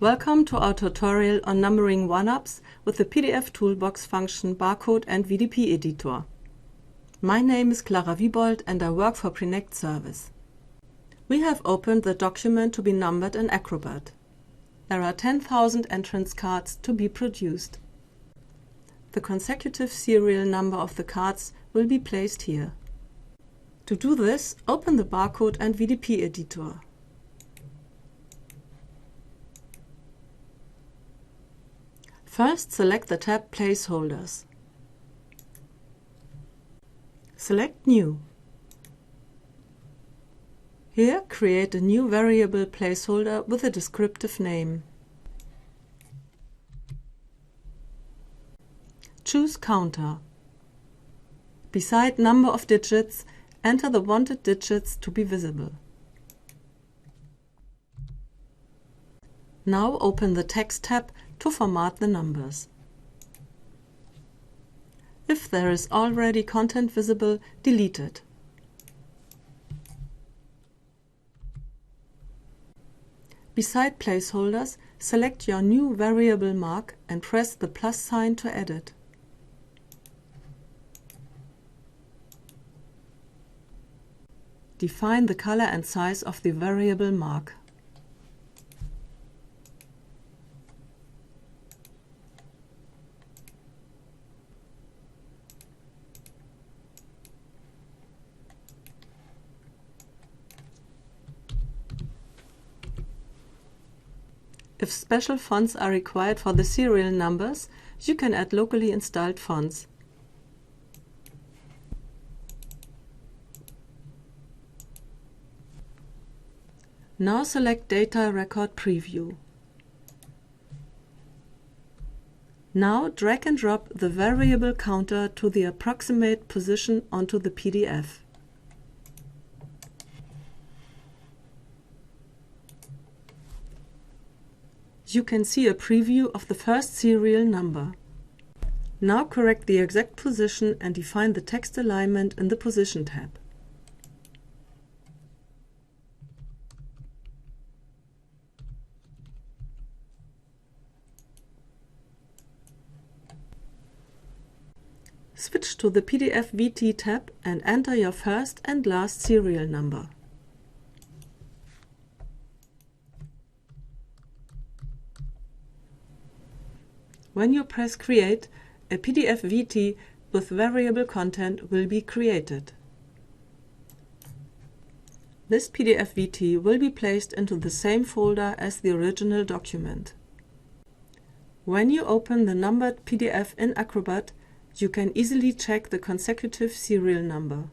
Welcome to our tutorial on numbering one-ups with the PDF toolbox function barcode and VDP editor. My name is Clara Wiebold and I work for Prenect Service. We have opened the document to be numbered in Acrobat. There are 10,000 entrance cards to be produced. The consecutive serial number of the cards will be placed here. To do this, open the barcode and VDP editor. First, select the tab Placeholders. Select New. Here, create a new variable placeholder with a descriptive name. Choose Counter. Beside number of digits, enter the wanted digits to be visible. Now open the Text tab to format the numbers. If there is already content visible, delete it. Beside placeholders, select your new variable mark and press the plus sign to edit. Define the color and size of the variable mark. If special fonts are required for the serial numbers, you can add locally installed fonts. Now select Data Record Preview. Now drag and drop the variable counter to the approximate position onto the PDF. You can see a preview of the first serial number. Now correct the exact position and define the text alignment in the Position tab. Switch to the PDF VT tab and enter your first and last serial number. When you press Create, a PDF VT with variable content will be created. This PDF VT will be placed into the same folder as the original document. When you open the numbered PDF in Acrobat, you can easily check the consecutive serial number.